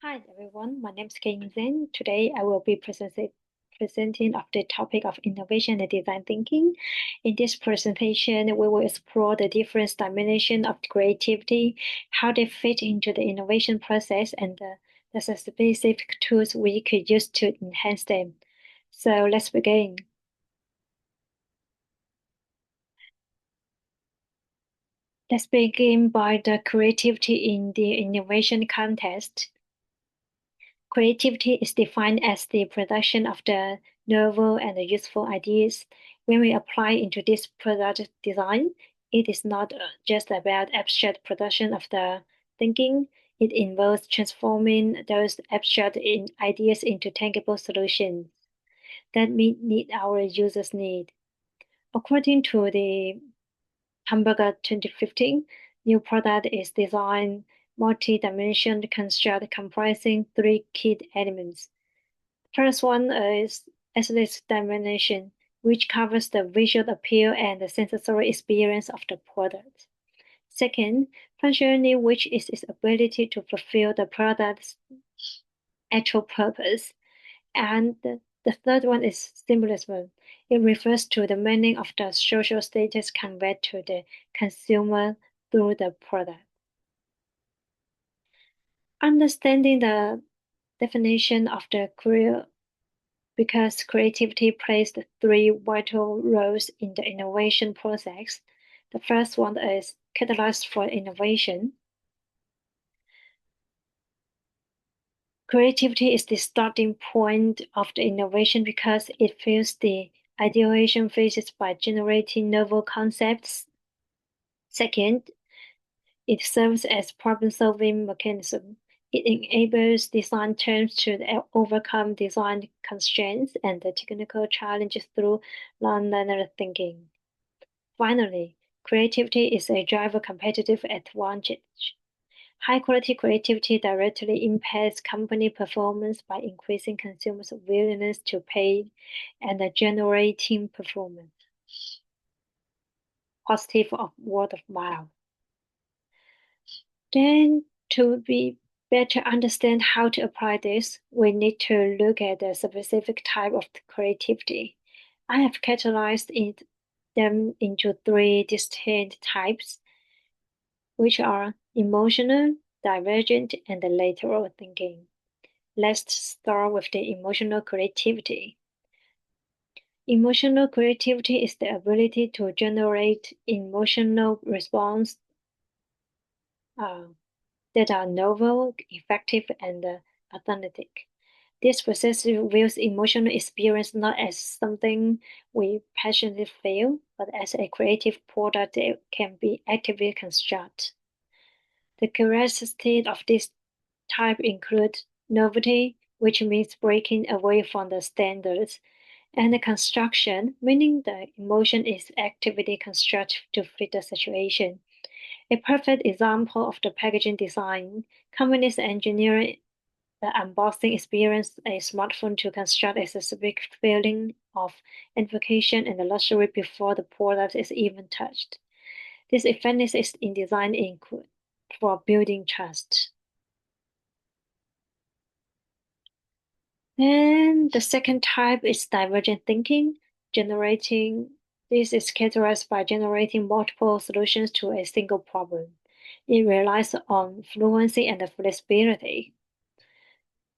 Hi everyone, my name is Zhang. Today I will be presenting of the topic of innovation and design thinking. In this presentation, we will explore the different dimensions of creativity, how they fit into the innovation process, and the specific tools we could use to enhance them. So let's begin. Let's begin by the creativity in the innovation context. Creativity is defined as the production of the novel and useful ideas. When we apply into this product design, it is not just about abstract production of the thinking. It involves transforming those ideas into tangible solutions that meet our users' need. According to the Hamburger 2015, new product is design multi-dimensional construct comprising three key elements. First one is aesthetic dimension, which covers the visual appeal and the sensory experience of the product. Second, functionality, which is its ability to fulfill the product's actual purpose. And the third one is symbolism. It refers to the meaning of the social status conveyed to the consumer through the product. Understanding the definition of the career because creativity plays the three vital roles in the innovation process. The first one is catalyst for innovation. Creativity is the starting point of the innovation because it fills the ideation phases by generating novel concepts. Second, it serves as problem-solving mechanism. It enables design teams to overcome design constraints and the technical challenges through nonlinear thinking. Finally, creativity is a driver competitive advantage. High-quality creativity directly impacts company performance by increasing consumers' willingness to pay and generating performance positive of word of mouth. Then, to be better understand how to apply this, we need to look at the specific type of creativity. I have them into three distinct types, which are emotional, divergent, and lateral thinking. Let's start with the emotional creativity. Emotional creativity is the ability to generate emotional responses uh, that are novel, effective, and authentic. This process views emotional experience not as something we passionately feel, but as a creative product that can be actively constructed. The characteristics of this type include novelty, which means breaking away from the standards, and the construction, meaning the emotion is actively constructed to fit the situation. A perfect example of the packaging design, companies engineer the unboxing experience a smartphone to construct a specific feeling of invocation and luxury before the product is even touched. This effectiveness is in design include for building trust. Then the second type is divergent thinking, generating this is characterized by generating multiple solutions to a single problem. It relies on fluency and flexibility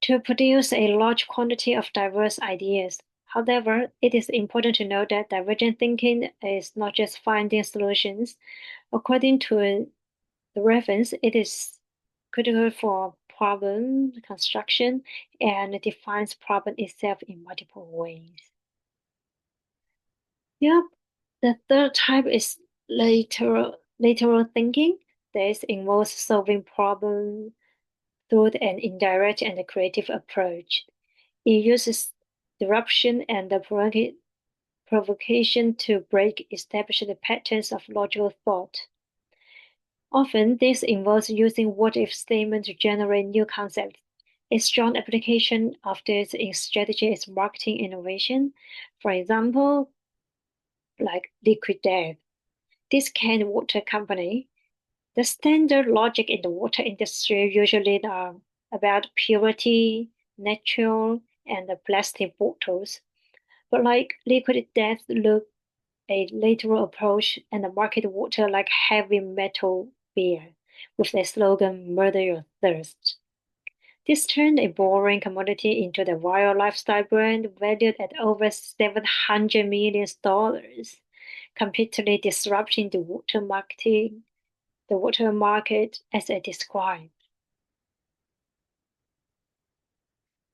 to produce a large quantity of diverse ideas. However, it is important to note that divergent thinking is not just finding solutions. According to the reference, it is critical for problem construction and defines problem itself in multiple ways. Yep. The third type is lateral thinking. This involves solving problems through an indirect and creative approach. It uses disruption and the provocation to break established patterns of logical thought. Often, this involves using what-if statements to generate new concepts. A strong application of this in strategy is marketing innovation. For example, like liquid death. This canned water company. The standard logic in the water industry usually are about purity, natural, and the plastic bottles. But like liquid death look a literal approach and market water like heavy metal beer, with the slogan Murder Your Thirst. This turned a boring commodity into the viral lifestyle brand valued at over $700 million, completely disrupting the water market as I described.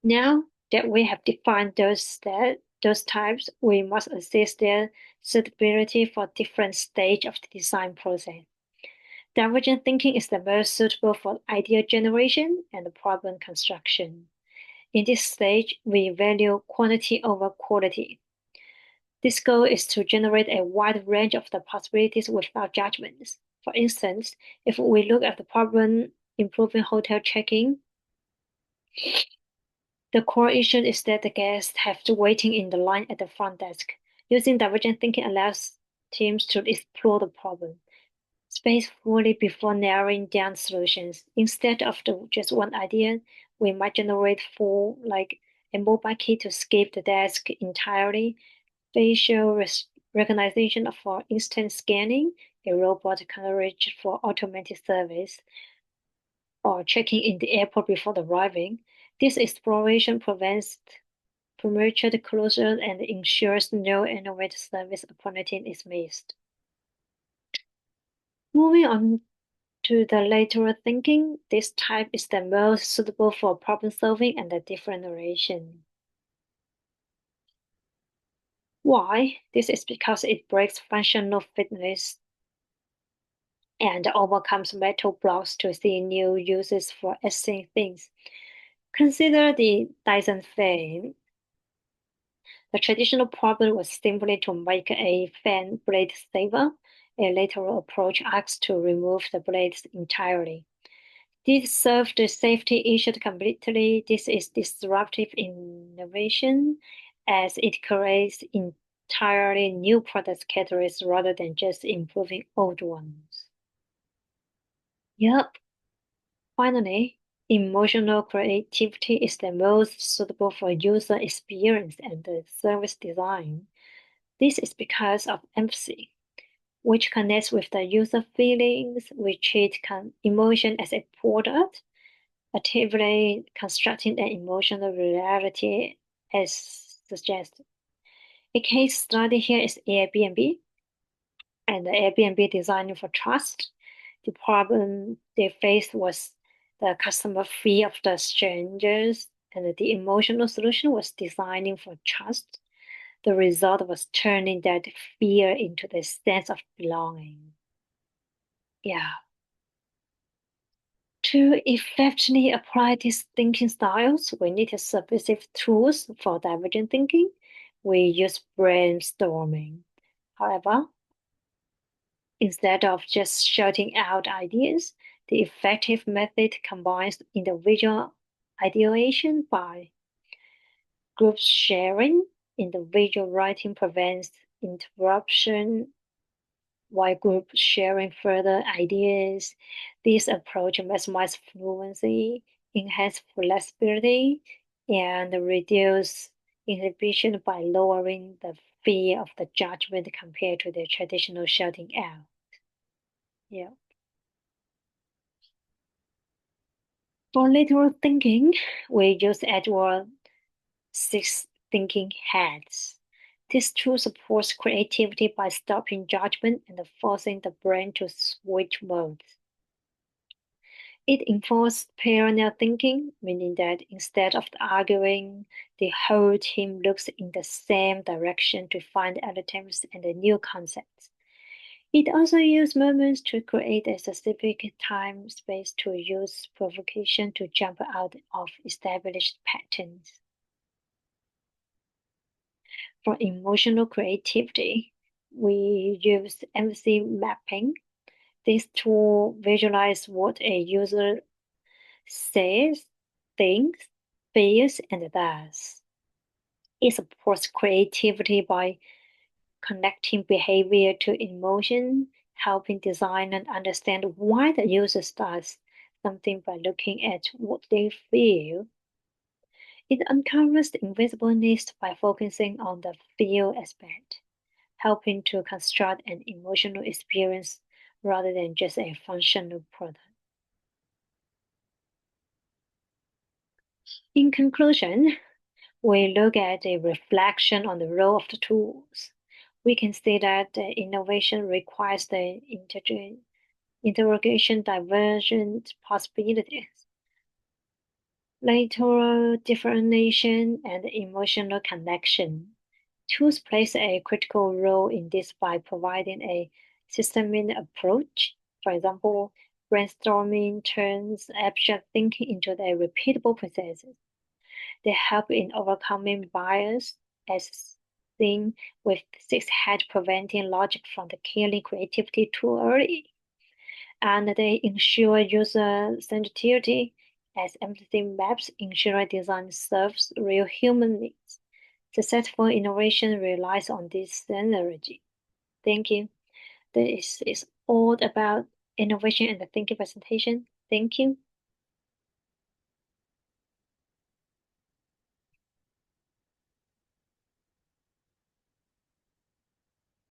Now that we have defined those types, we must assess their suitability for different stages of the design process. Divergent thinking is the most suitable for idea generation and problem construction. In this stage, we value quantity over quality. This goal is to generate a wide range of the possibilities without judgments. For instance, if we look at the problem improving hotel check-in, the core issue is that the guests have to waiting in the line at the front desk. Using divergent thinking allows teams to explore the problem space fully before narrowing down solutions. Instead of just one idea, we might generate four, like a mobile key to skip the desk entirely, facial recognition for instant scanning, a robot carriage for automated service, or checking in the airport before arriving. This exploration prevents premature closure and ensures no innovative service opportunity is missed. Moving on to the lateral thinking, this type is the most suitable for problem solving and the differentiation. Why? This is because it breaks functional fitness and overcomes mental blocks to see new uses for existing things. Consider the Dyson fan. The traditional problem was simply to make a fan blade safer. A lateral approach asks to remove the blades entirely. This solves the safety issue completely. This is disruptive innovation as it creates entirely new product categories rather than just improving old ones. Yep. Finally, emotional creativity is the most suitable for user experience and the service design. This is because of empathy, which connects with the user feelings. We treat emotion as a product, actively constructing an emotional reality as suggested. A case study here is Airbnb and the Airbnb designing for trust. The problem they faced was the customer fear of the strangers, and the emotional solution was designing for trust. The result was turning that fear into the sense of belonging. Yeah. To effectively apply these thinking styles, we need specific tools for divergent thinking. We use brainstorming. However, instead of just shouting out ideas, the effective method combines individual ideation by group sharing. Individual writing prevents interruption while group sharing further ideas. This approach maximizes fluency, enhance flexibility, and reduce inhibition by lowering the fear of the judgment compared to the traditional shouting out. Yeah. For lateral thinking, we use Edward six thinking heads. This tool supports creativity by stopping judgment and forcing the brain to switch modes. It enforces parallel thinking, meaning that instead of arguing, the whole team looks in the same direction to find alternatives and new concepts. It also uses moments to create a specific time space to use provocation to jump out of established patterns. For emotional creativity, we use empathy mapping. This tool visualizes what a user says, thinks, feels, and does. It supports creativity by connecting behavior to emotion, helping designers understand why the user does something by looking at what they feel. It uncovers the invisible needs by focusing on the feel aspect, helping to construct an emotional experience rather than just a functional product. In conclusion, we look at a reflection on the role of the tools. We can see that the innovation requires the interrogation divergent possibilities, lateral differentiation, and emotional connection. Tools plays a critical role in this by providing a systemic approach. For example, brainstorming turns abstract thinking into a repeatable processes. They help in overcoming bias, as seen with six head preventing logic from the killing creativity too early. And they ensure user sensitivity, as empathy maps ensure design serves real human needs. Successful innovation relies on this synergy. Thank you. This is all about innovation and the thinking presentation. Thank you.